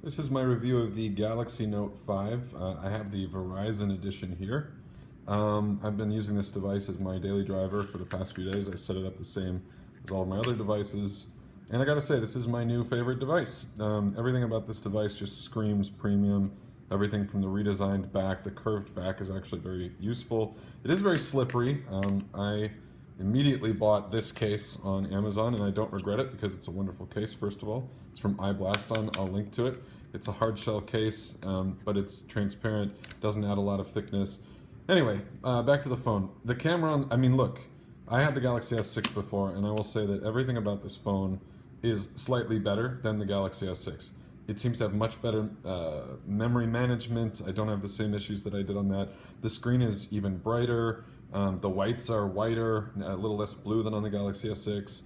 This is my review of the Galaxy Note 5. I have the Verizon edition here. I've been using this device as my daily driver for the past few days. I set it up the same as all of my other devices. And I gotta say, this is my new favorite device. Everything about this device just screams premium. Everything from the redesigned back, the curved back is actually very useful. It is very slippery. I immediately bought this case on Amazon, and I don't regret it because it's a wonderful case, first of all. It's from iBlaston, I'll link to it. It's a hard shell case, but it's transparent, doesn't add a lot of thickness. Anyway, back to the phone. The camera, look, I had the Galaxy S6 before, and I will say that everything about this phone is slightly better than the Galaxy S6. It seems to have much better memory management. I don't have the same issues that I did on that. The screen is even brighter. The whites are whiter, a little less blue than on the Galaxy S6.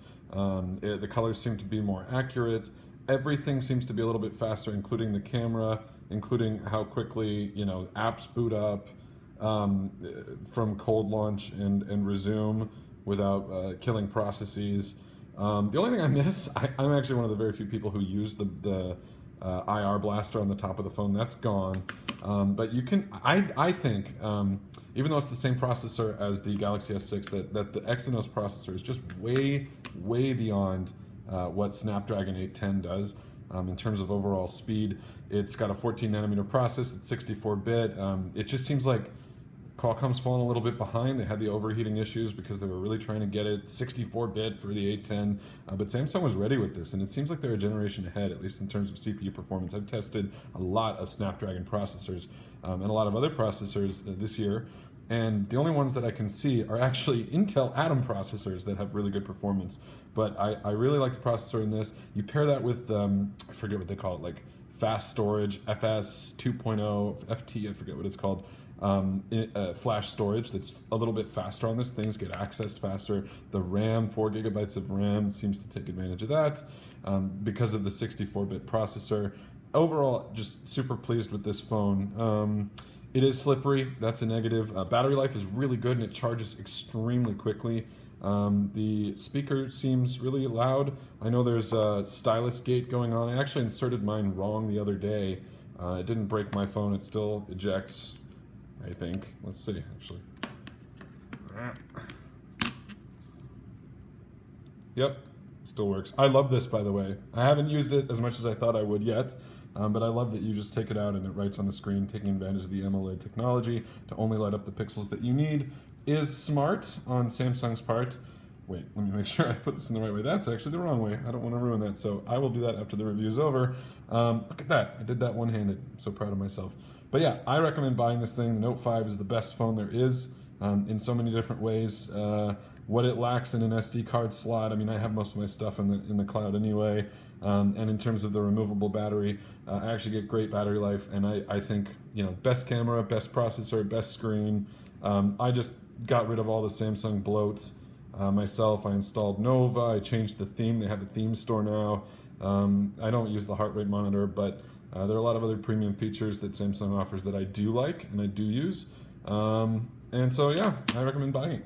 The colors seem to be more accurate. Everything seems to be a little bit faster, including the camera, including how quickly apps boot up from cold launch and resume without killing processes. The only thing I miss, I'm actually one of the very few people who use the IR blaster on the top of the phone. That's gone. But you can, I think, even though it's the same processor as the Galaxy S6, that the Exynos processor is just way beyond what Snapdragon 810 does in terms of overall speed. It's got a 14 nanometer process, it's 64-bit. It just seems like Qualcomm's fallen a little bit behind. They had the overheating issues because they were really trying to get it 64-bit for the 810, but Samsung was ready with this, and it seems like they're a generation ahead, at least in terms of CPU performance. I've tested a lot of Snapdragon processors and a lot of other processors this year, and the only ones that I can see are actually Intel Atom processors that have really good performance. But I really like the processor in this. You pair that with, I forget what they call it, like fast storage, FS 2.0, FT, I forget what it's called. Flash storage that's a little bit faster on this. Things get accessed faster. The RAM, 4 gigabytes of RAM, seems to take advantage of that because of the 64-bit processor. Overall, just super pleased with this phone. It is slippery, that's a negative. Battery life is really good and it charges extremely quickly. The speaker seems really loud. I know there's a stylus gate going on. I actually inserted mine wrong the other day. It didn't break my phone, it still ejects, I think. Let's see, actually. Yep, still works. I love this, by the way. I haven't used it as much as I thought I would yet, but I love that you just take it out and it writes on the screen, taking advantage of the AMOLED technology to only light up the pixels that you need. Is smart on Samsung's part. Wait, let me make sure I put this in the right way. That's actually the wrong way. I don't want to ruin that, so I will do that after the review's over. Look at that. I did that one-handed. I'm so proud of myself. But yeah, I recommend buying this thing. The Note 5 is the best phone there is in so many different ways. What it lacks in an SD card slot, I have most of my stuff in the cloud anyway. And in terms of the removable battery, I actually get great battery life. And I think, best camera, best processor, best screen. I just got rid of all the Samsung bloat myself. I installed Nova. I changed the theme. They have a theme store now. I don't use the heart rate monitor, but there are a lot of other premium features that Samsung offers that I do like and I do use. And so, yeah, I recommend buying it.